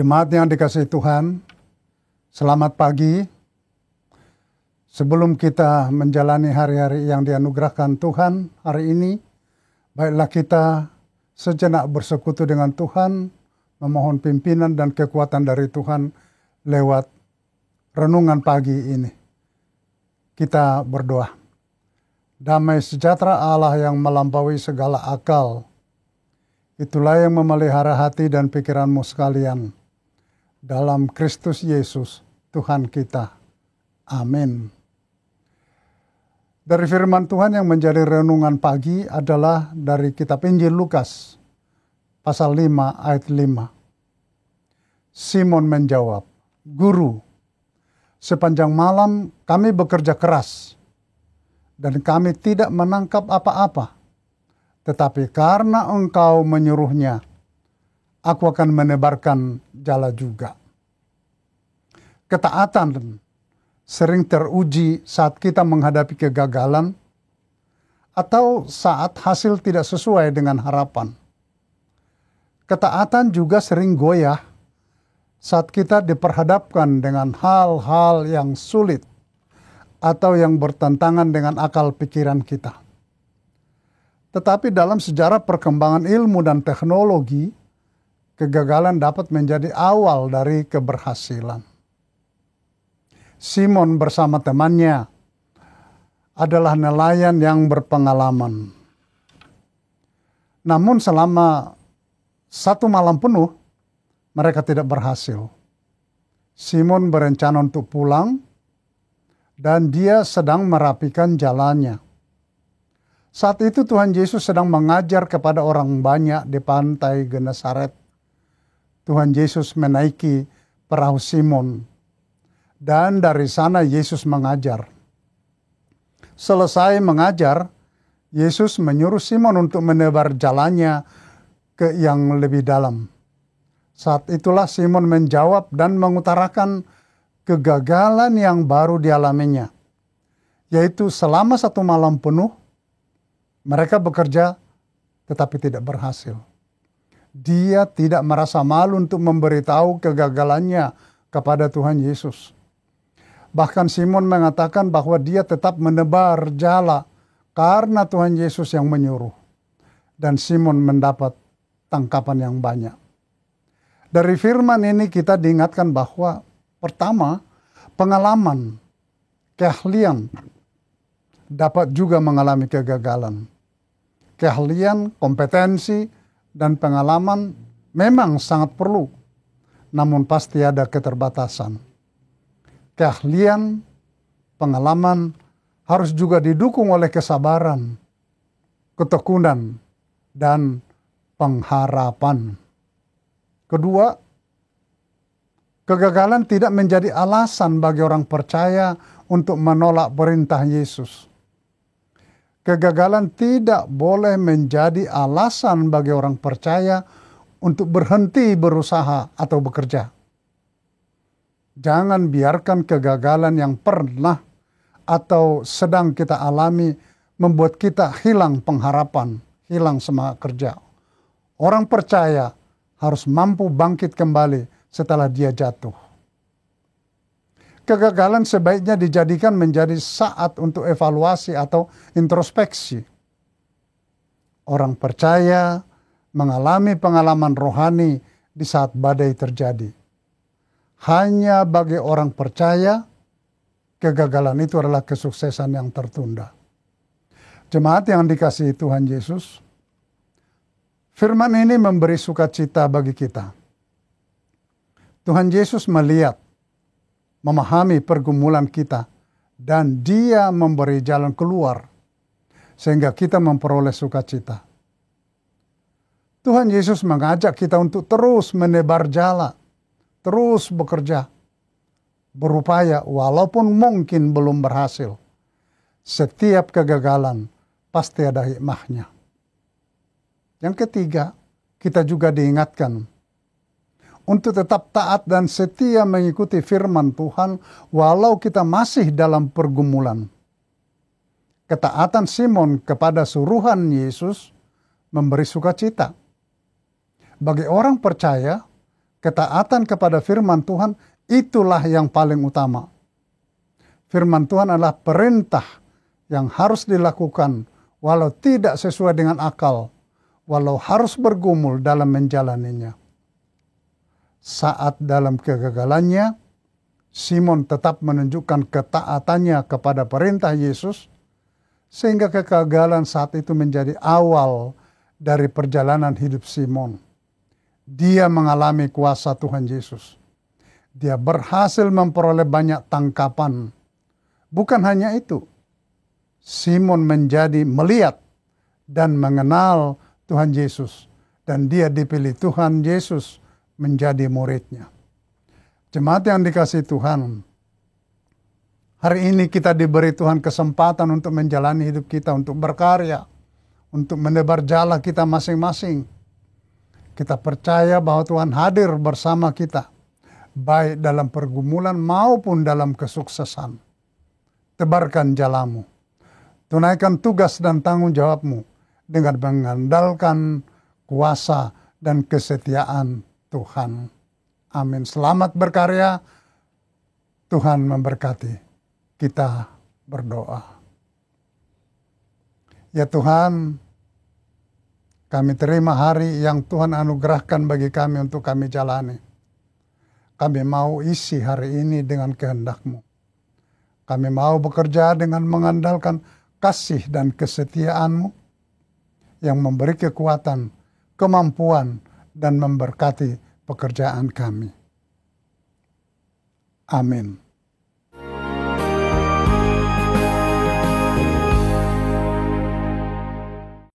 Jemaat yang dikasihi Tuhan, selamat pagi. Sebelum kita menjalani hari-hari yang dianugerahkan Tuhan hari ini, baiklah kita sejenak bersekutu dengan Tuhan, memohon pimpinan dan kekuatan dari Tuhan lewat renungan pagi ini. Kita berdoa. Damai sejahtera Allah yang melampaui segala akal, itulah yang memelihara hati dan pikiranmu sekalian. Dalam Kristus Yesus, Tuhan kita. Amin. Dari firman Tuhan yang menjadi renungan pagi adalah dari kitab Injil Lukas, pasal 5 ayat 5. Simon menjawab, "Guru, sepanjang malam kami bekerja keras, dan kami tidak menangkap apa-apa. Tetapi karena Engkau menyuruhnya, aku akan menebarkan jala juga." Ketaatan sering teruji saat kita menghadapi kegagalan atau saat hasil tidak sesuai dengan harapan. Ketaatan juga sering goyah saat kita diperhadapkan dengan hal-hal yang sulit atau yang bertentangan dengan akal pikiran kita. Tetapi dalam sejarah perkembangan ilmu dan teknologi, kegagalan dapat menjadi awal dari keberhasilan. Simon bersama temannya adalah nelayan yang berpengalaman. Namun selama 1 malam penuh, mereka tidak berhasil. Simon berencana untuk pulang, dan dia sedang merapikan jalannya. Saat itu Tuhan Yesus sedang mengajar kepada orang banyak di pantai Genesaret. Tuhan Yesus menaiki perahu Simon, dan dari sana Yesus mengajar. Selesai mengajar, Yesus menyuruh Simon untuk menebar jalannya ke yang lebih dalam. Saat itulah Simon menjawab dan mengutarakan kegagalan yang baru dialaminya, yaitu selama 1 malam penuh mereka bekerja tetapi tidak berhasil. Dia tidak merasa malu untuk memberitahu kegagalannya kepada Tuhan Yesus. Bahkan Simon mengatakan bahwa dia tetap menebar jala karena Tuhan Yesus yang menyuruh. Dan Simon mendapat tangkapan yang banyak. Dari firman ini kita diingatkan bahwa pertama, pengalaman, keahlian dapat juga mengalami kegagalan. Keahlian, kompetensi, dan pengalaman memang sangat perlu, namun pasti ada keterbatasan. Keahlian, pengalaman harus juga didukung oleh kesabaran, ketekunan, dan pengharapan. Kedua, kegagalan tidak menjadi alasan bagi orang percaya untuk menolak perintah Yesus. Kegagalan tidak boleh menjadi alasan bagi orang percaya untuk berhenti berusaha atau bekerja. Jangan biarkan kegagalan yang pernah atau sedang kita alami membuat kita hilang pengharapan, hilang semangat kerja. Orang percaya harus mampu bangkit kembali setelah dia jatuh. Kegagalan sebaiknya dijadikan menjadi saat untuk evaluasi atau introspeksi. Orang percaya mengalami pengalaman rohani di saat badai terjadi. Hanya bagi orang percaya, kegagalan itu adalah kesuksesan yang tertunda. Jemaat yang dikasihi Tuhan Yesus, firman ini memberi sukacita bagi kita. Tuhan Yesus melihat, memahami pergumulan kita, dan Dia memberi jalan keluar sehingga kita memperoleh sukacita. Tuhan Yesus mengajak kita untuk terus menebar jala, terus bekerja, berupaya walaupun mungkin belum berhasil. Setiap kegagalan pasti ada hikmahnya. Yang ketiga, kita juga diingatkan untuk tetap taat dan setia mengikuti firman Tuhan walau kita masih dalam pergumulan. Ketaatan Simon kepada suruhan Yesus memberi sukacita. Bagi orang percaya, Ketaatan kepada firman Tuhan itulah yang paling utama. Firman Tuhan adalah perintah yang harus dilakukan walau tidak sesuai dengan akal, walau harus bergumul dalam menjalaninya. Saat dalam kegagalannya, Simon tetap menunjukkan ketaatannya kepada perintah Yesus, sehingga kegagalan saat itu menjadi awal dari perjalanan hidup Simon. Dia mengalami kuasa Tuhan Yesus. Dia berhasil memperoleh banyak tangkapan. Bukan hanya itu, Simon menjadi melihat dan mengenal Tuhan Yesus. Dan dia dipilih Tuhan Yesus menjadi muridnya. Jemaat yang dikasihi Tuhan, hari ini kita diberi Tuhan kesempatan untuk menjalani hidup kita, untuk berkarya, untuk menebar jala kita masing-masing. Kita percaya bahwa Tuhan hadir bersama kita, baik dalam pergumulan maupun dalam kesuksesan. Tebarkan jalamu. Tunaikan tugas dan tanggung jawabmu dengan mengandalkan kuasa dan kesetiaan Tuhan. Amin. Selamat berkarya. Tuhan memberkati. Kita berdoa. Ya Tuhan, kami terima hari yang Tuhan anugerahkan bagi kami untuk kami jalani. Kami mau isi hari ini dengan kehendak-Mu. Kami mau bekerja dengan mengandalkan kasih dan kesetiaan-Mu yang memberi kekuatan, kemampuan, dan memberkati pekerjaan kami. Amin.